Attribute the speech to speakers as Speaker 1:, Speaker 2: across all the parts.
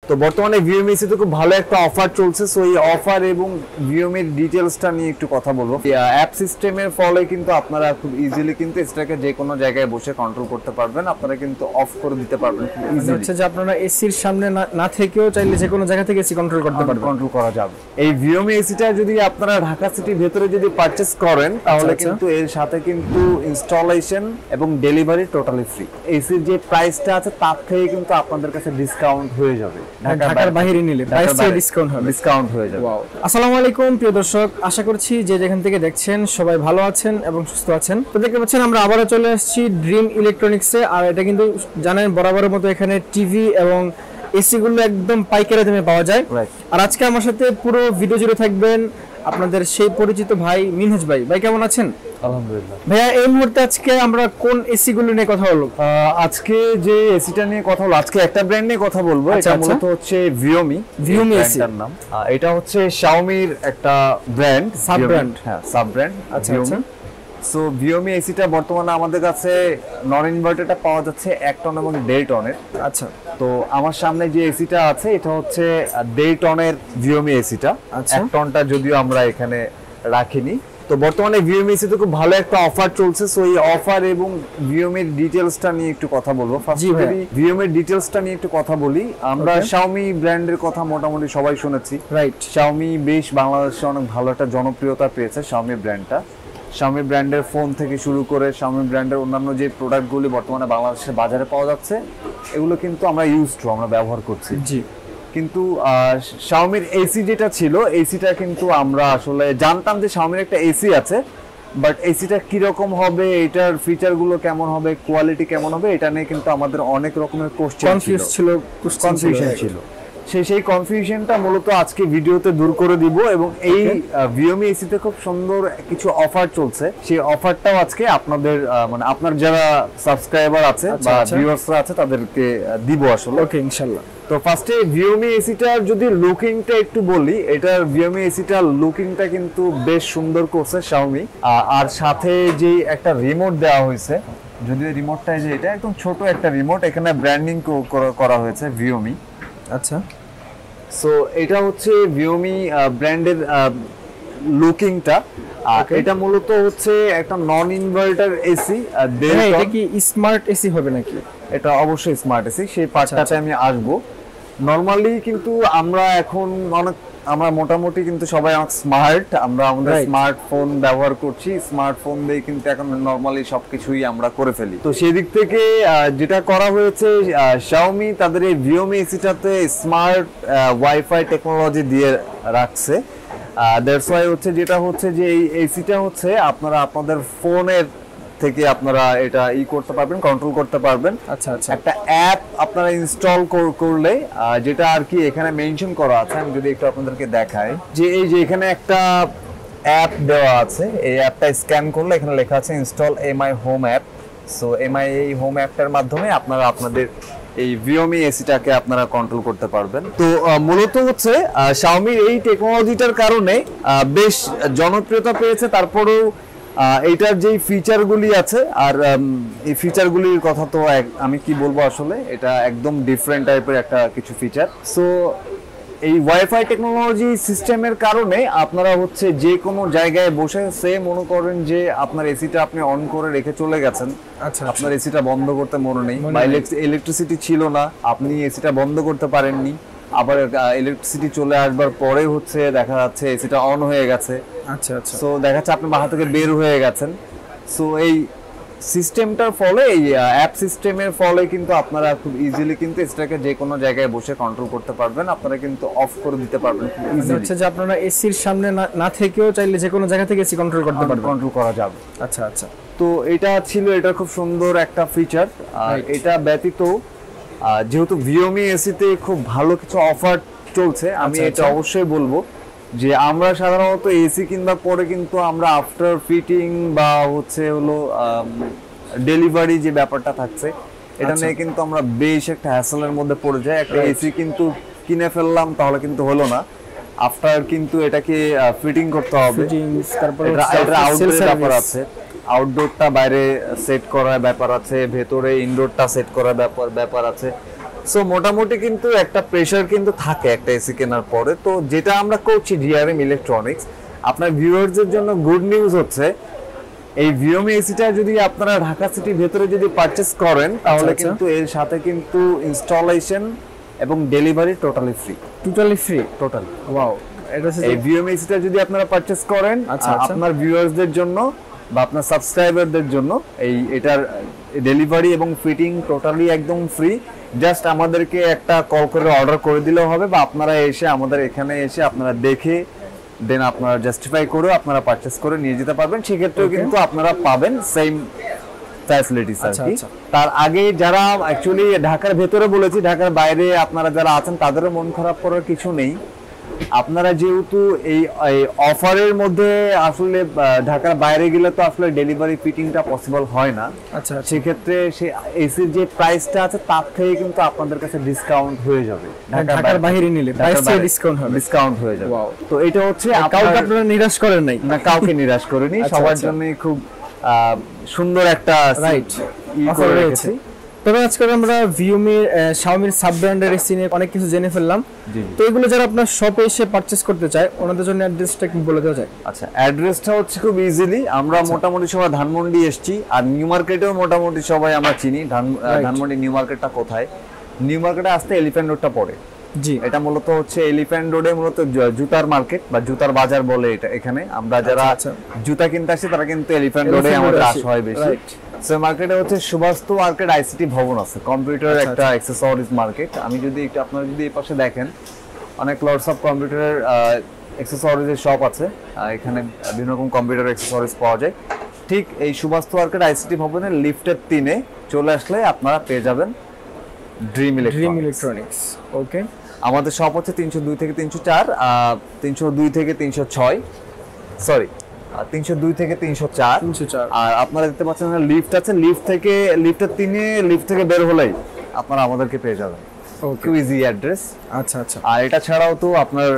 Speaker 1: তো বর্তমানে ভিএমএসি তে খুব ভালো একটা অফার চলছে, সো এই অফার এবং ভিএমএর ডিটেইলসটা নিয়ে একটু কথা বলবো। অ্যাপ সিস্টেমের ফলে কিন্তু আপনারা খুব ইজিলি কিন্তু এটাকে যে কোনো জায়গায় বসে কন্ট্রোল করতে পারবেন, আপনারা কিন্তু অফ করে দিতে পারবেন খুব ইজিলি।
Speaker 2: হচ্ছে যে আপনারা এসির সামনে না থেকেও চাইলে যে কোনো জায়গা থেকে এসি কন্ট্রোল করতে পারবেন,
Speaker 1: কন্ট্রোল করা যাবে। এই ভিএমএসিটা যদি আপনারা ঢাকা সিটির ভেতরে যদি পারচেজ করেন তাহলে কিন্তু এর সাথে কিন্তু ইনস্টলেশন এবং ডেলিভারি টোটালি ফ্রি। এসির যে প্রাইসটা আছে তার থেকে কিন্তু আপনাদের কাছে ডিসকাউন্ট হয়ে যাবে,
Speaker 2: ঢাকার বাইরে নিলে প্রাইসে
Speaker 1: ডিসকাউন্ট হয়ে যাবে।
Speaker 2: আসসালামু আলাইকুম প্রিয় দর্শক, আশা করছি যে যেখান থেকে দেখছেন সবাই ভালো আছেন এবং সুস্থ আছেন। তো দেখতে পাচ্ছেন আমরা আবারও চলে আসছি ড্রিম ইলেকট্রনিক্সে। আর এটা কিন্তু জানেন বরাবরের মতো এখানে টিভি এবং এসি গুলো একদম পাইকারি দামে পাওয়া যায়। আর আজকে আমার সাথে পুরো ভিডিও জুড়ে থাকবেন আপনাদের সেই পরিচিত ভাই মিনহাজ ভাই। ভাই কেমন আছেন?
Speaker 1: আলহামদুলিল্লাহ
Speaker 2: ভাইয়া। এই মুহূর্তে আজকে আমরা কোন এসি গুলো নিয়ে কথা বলবো?
Speaker 1: আজকে যে এসিটা নিয়ে কথা বলবো, আজকে একটা ব্র্যান্ড নিয়ে কথা বলবো। এটা মূলত হচ্ছে ভিওমি এসির নাম। এটা হচ্ছে শাওমির একটা ব্র্যান্ড, সাব ব্র্যান্ড। আচ্ছা। সো ভিওমি এসিটা বর্তমানে আমাদের কাছে নন ইনভার্টারটা পাওয়া যাচ্ছে 1 টন এবং 1.5 টনের।
Speaker 2: আচ্ছা।
Speaker 1: তো আমার সামনে যে এসিটা আছে এটা হচ্ছে 1.5 টনের ভিওমি এসিটা। 1 টনটা যদিও আমরা এখানে রাখিনি। তো বর্তমানে ভিওমি এসিতে খুব ভালো একটা অফার চলছে, সো এই অফার এবং ভিওমির ডিটেইলসটা নিয়ে একটু কথা বলবো। ভিওমির ডিটেইলসটা নিয়ে একটু কথা বলি। আমরা শাওমি ব্র্যান্ডের কথা মোটামুটি সবাই শুনেছি, রাইট? শাওমি বেশ বাংলাদেশে অনেক ভালো একটা জনপ্রিয়তা পেয়েছে শাওমি ব্র্যান্ডটা। শাওমি ব্র্যান্ডের ফোন থেকে শুরু করে শাওমি ব্র্যান্ডের অন্যান্য যে প্রোডাক্টগুলি বর্তমানে বাংলাদেশের বাজারে পাওয়া যাচ্ছে এগুলো কিন্তু আমরা আমরা ব্যবহার করছি। জি। কিন্তু শাওমির এসি যেটা ছিল, এসিটা কিন্তু আমরা আসলে জানতাম যে শাওমির একটা এসি আছে, বাট এসিটা কিরকম হবে, এটার ফিচারগুলো কেমন হবে, কোয়ালিটি কেমন হবে, এটা নিয়ে কিন্তু আমাদের অনেক রকমের কনফিউশন ছিল। সেই কনফিউশনটা মূলত আজকে ভিডিওতে দূর করে দিব। এবং এই ভিওমি এসিতে খুব সুন্দর কিছু অফার চলছে, সেই অফারটাও আজকে আপনাদের মানে আপনার যারা সাবস্ক্রাইবার আছে বা ভিউয়ার্সরা আছে তাদেরকে দিব আসলে।
Speaker 2: ওকে, ইনশাআল্লাহ।
Speaker 1: তো ফার্স্টে ভিওমি এসিটার যদি লুকিংটা একটু বলি, এটার ভিওমি এসিটার লুকিংটা কিন্তু বেশ সুন্দর করছে শাওমি। আর সাথে যে একটা রিমোট দেওয়া হয়েছে, যদিও রিমোটটা যে এটা একদম ছোট একটা রিমোট, এখানে ব্র্যান্ডিং করা হয়েছে ভিওমি। আচ্ছা। সো এটা হচ্ছে ভিওমি ব্র্যান্ডের লুকিংটা। এটা মূলত হচ্ছে একটা নন ইনভার্টার এসি।
Speaker 2: এটা কি স্মার্ট এসি হবে নাকি?
Speaker 1: এটা অবশ্যই স্মার্ট এসি, সেই পার্টটাতে আমি আসবো। নরমালি কিন্তু আমরা মোটামুটি কিন্তু সবাই স্মার্ট, আমরা আমাদের স্মার্টফোন ব্যবহার করছি, স্মার্টফোন দিয়ে কিন্তু এখন নরমালি সবকিছুই আমরা করে ফেলি। তো সেই দিক থেকে যেটা করা হয়েছে, শাওমি তাদের এই ভিওমি এসিটাতে স্মার্ট ওয়াইফাই টেকনোলজি দিয়ে রাখছে। দ্যাটস ওয়াই হচ্ছে যেটা হচ্ছে যে এই এসিটা হচ্ছে আপনারা আপনাদের ফোনের থেকে আপনারা এটা করতে পারবেন, কন্ট্রোল করতে পারবেন। আচ্ছা। একটা অ্যাপ আপনারা ইনস্টল করলে, যেটা আর কি এখানে মেনশন করা আছে, আমি যদি একটু আপনাদেরকে দেখাই, যে এই যে এখানে একটা অ্যাপ দেওয়া আছে, এই অ্যাপটা স্ক্যান করলে এখানে লেখা আছে install MI home app. So MI এই হোম অ্যাপটার মাধ্যমে আপনারা আপনাদের এই ভিওমি এসিটাকে আপনারা কন্ট্রোল করতে পারবেন। তো মূলত হচ্ছে শাওমির এই টেকনোলজিটার কারণে বেশ জনপ্রিয়তা পেয়েছে। তারপরেও এইটার যে ফিচারগুলি আছে, আর এই ফিচারগুলির কথা তো আমি কি বলবো, আসলে এটা একদম ডিফারেন্ট টাইপের একটা কিছু ফিচার। সো এই ওয়াইফাই টেকনোলজি সিস্টেমের কারণে আপনারা হচ্ছে যে কোনো জায়গায় বসে মনে করেন যে আপনার এসিটা আপনি অন করে রেখে চলে গেছেন। আচ্ছা। আপনার এসিটা বন্ধ করতে মনে নেই, বা ইলেকট্রিসিটি ছিল না, আপনি এসিটা বন্ধ করতে পারেননি, আবার ইলেকট্রিসিটি চলে আসবার পরে হচ্ছে দেখা যাচ্ছে এসিটা অন হয়ে গেছে। আচ্ছা। সো দেখা যাচ্ছে আপনি বাসা থেকে বের হয়ে গেছেন। সো এই সিস্টেমটার ফলে, এই অ্যাপ সিস্টেমের ফলে কিন্তু আপনারা খুব ইজিলি কিন্তু এটাকে যে কোনো জায়গায় বসে কন্ট্রোল করতে পারবেন, আপনারা কিন্তু অফ করে দিতে পারবেন খুব ইজিলি।
Speaker 2: হচ্ছে যে আপনারা এসির সামনে না থেকেও চাইলে যে কোনো জায়গা থেকে এসি কন্ট্রোল করতে পারবেন,
Speaker 1: কন্ট্রোল করা যাবে।
Speaker 2: আচ্ছা।
Speaker 1: তো এটা ছিল, এটা খুব সুন্দর একটা ফিচার। আর এটা ব্যতীত যেহেতু ভিওমি এসিতে খুব ভালো কিছু অফার চলছে, আমি এটা অবশ্যই বলবো যে আমরা সাধারণত এসি কিনবা পরে কিন্তু আমরা আফটার ফিটিং বা হচ্ছে হলো ডেলিভারি যে ব্যাপারটা থাকছে, এটা নিয়ে কিন্তু আমরা বেশ একটা হ্যাসেলের মধ্যে পড়ে যাই। একটা এসি কিন্তু কিনে ফেললাম তাহলে কিন্তু হলো না, আফটার কিন্তু এটাকে ফিটিং করতে হবে, তারপরে আউটডোরের ব্যাপার আছে, আউটডোরটা বাইরে সেট করার ব্যাপার আছে, ভেতরে ইনডোরটা সেট করার ব্যাপার আছে। সো মোটামুটি কিন্তু একটা প্রেসার কিন্তু থাকে একটা এসি কেনার পরে। তো যেটা আমরা করছি ডিআরএম ইলেকট্রনিক্স, আপনার ভিউয়ারদের জন্য গুড নিউজ হচ্ছে এই ভিওমি এসিটা যদি আপনারা ঢাকা সিটির ভেতরে যদি পারচেজ করেন তাহলে কিন্তু এর সাথে কিন্তু ইনস্টলেশন এবং delivery totally free. Totally
Speaker 2: wow. এটা
Speaker 1: এই ভিওমি এসিটা যদি আপনারা পারচেজ করেন আপনার ভিউয়ারদের জন্য বা আপনার সাবস্ক্রাইবারদের জন্য এটার ডেলিভারি এবং ফিটিং টোটালি একদম ফ্রি। জাস্ট আমাদেরকে একটা কল করে অর্ডার করে দিলেও হবে, বা আপনারা এসে আমাদের এখানে এসে আপনারা দেখে দেন আপনারা জাস্টিফাই করে আপনারা পারচেজ করে নিয়ে যেতে পারবেন। সেক্ষেত্রেও কিন্তু আপনারা পাবেন সেম ফ্যাসিলিটিস আর কি। তার আগে যারা অ্যাকচুয়ালি ঢাকার ভেতরে বলেছি, ঢাকার বাইরে আপনারা যারা আছেন তাদেরও মন খারাপ করার কিছু নেই। আপনারা যেহেতু এই অফারের মধ্যে আসলে ঢাকার বাইরে গেলে তো আসলে ডেলিভারি ফিটিংটা পসিবল হয় না।
Speaker 2: আচ্ছা,
Speaker 1: সেক্ষেত্রে সে এসির যে প্রাইসটা আছে তার থেকে কিন্তু আপনাদের কাছে ডিসকাউন্ট হয়ে যাবে।
Speaker 2: ঢাকার বাইরে নিলে প্রাইসে
Speaker 1: ডিসকাউন্ট হয়ে যাবে। তো এটা হচ্ছে
Speaker 2: কাউকে আপনারা নিরাশ করেন নাই
Speaker 1: না, কাউকে নিরাশ করেনি, সবার জন্য খুব সুন্দর একটা
Speaker 2: রাইট অফার রয়েছে। তবে আজকে আমরা Xiaomi সাব ব্র্যান্ডের এসি নিয়ে অনেক কিছু জেনে ফেললাম। তো এগুলো যারা আপনার শপে এসে পারচেজ করতে চায় ওনাদের জন্য অ্যাড্রেসটা কি বলে দেওয়া যায়?
Speaker 1: আচ্ছা, অ্যাড্রেসটা হচ্ছে খুব ইজিলি, আমরা মোটামুটি সবাই ধানমন্ডি এসেছি, আর নিউ মার্কেটেও মোটামুটি সবাই আমরা চিনি। ধানমন্ডি নিউ মার্কেটটা কোথায়? নিউ মার্কেটে আসতে এলিফ্যান্ট রোডটা পড়ে।
Speaker 2: জি,
Speaker 1: এটা মূলত হচ্ছে এলিফ্যান্ট রোডে মূলত জুতার মার্কেট বা জুতার বাজার বলে এটা। এখানে আমরা যারা জুতা কিনতে আসি তারা কিন্তু এলিফ্যান্ট রোডে আমাদের আসা হয় বেশি। সো মার্কেটে হচ্ছে সুভাস্তু মার্কেট আইসিটি ভবন আছে, কম্পিউটার একটা অ্যাক্সেসরিজ মার্কেট। আমি যদি একটু আপনারা যদি এই পাশে দেখেন অনেক লটস অফ কম্পিউটারের অ্যাক্সেসরিজের শপ আছে, এখানে বিভিন্ন রকম কম্পিউটার অ্যাক্সেসরিজ পাওয়া যায়। ঠিক এই সুভাস্তু মার্কেট আইসিটি ভবনের লিফটের 3-এ চলে আসলে আপনারা পেয়ে যাবেন ড্রিম ইলেকট্রনিক্স।
Speaker 2: ওকে,
Speaker 1: আমাদের শপ হচ্ছে 302 থেকে 304, 302 থেকে 306, সরি 302 থেকে 304। আর আপনারা দেখতে পাচ্ছেন লিফট আছে, লিফটের 3-এ লিফট থেকে বের হলেই আপনারা আমাদেরকে পেয়ে যাবেন। খুব ইজি অ্যাড্রেস।
Speaker 2: আচ্ছা।
Speaker 1: আর এটা ছাড়াও তো আপনার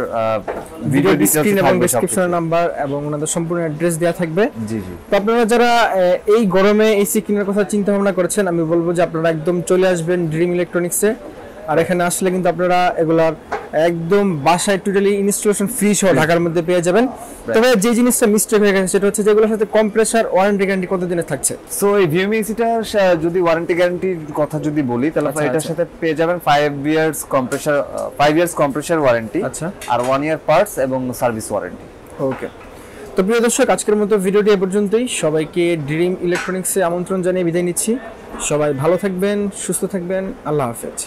Speaker 2: ভিডিও ডেসক্রিপশন এবং ডেসক্রিপশন নাম্বার এবং ওনাদের সম্পূর্ণ অ্যাড্রেস দেওয়া থাকবে।
Speaker 1: জি।
Speaker 2: তো আপনারা যারা এই গরমে এসি কেনার কথা চিন্তা ভাবনা করেছেন, আমি বলবো যে আপনারা একদম চলে আসবেন ড্রিম ইলেকট্রনিক্সে। আর এখানে আসলে কিন্তু আপনারা এগুলার একদম বাসায় টোটালি ইনস্টলেশন ফ্রি সহ ঢাকার মধ্যে পেয়ে যাবেন। তবে যে জিনিসটা মিস্টেক হয়ে গেছে সেটা হচ্ছে যেগুলোর সাথে কম্প্রেসার ওয়ারেন্টি গ্যারান্টি কতদিনের থাকছে?
Speaker 1: সো এই ভিএমই এসিটার যদি ওয়ারেন্টি গ্যারান্টির কথা যদি বলি তাহলে এটার সাথে পেয়ে যাবেন 5 ইয়ার্স কম্প্রেসার ওয়ারেন্টি, আর 1 ইয়ার পার্টস এবং সার্ভিস ওয়ারেন্টি।
Speaker 2: ওকে, তো প্রিয় দর্শক আজকের মতো ভিডিওটি এ পর্যন্তই। সবাইকে ড্রিম ইলেকট্রনিক্সে আমন্ত্রণ জানিয়ে বিদায় নিচ্ছি। সবাই ভালো থাকবেন, সুস্থ থাকবেন। আল্লাহ হাফেজ।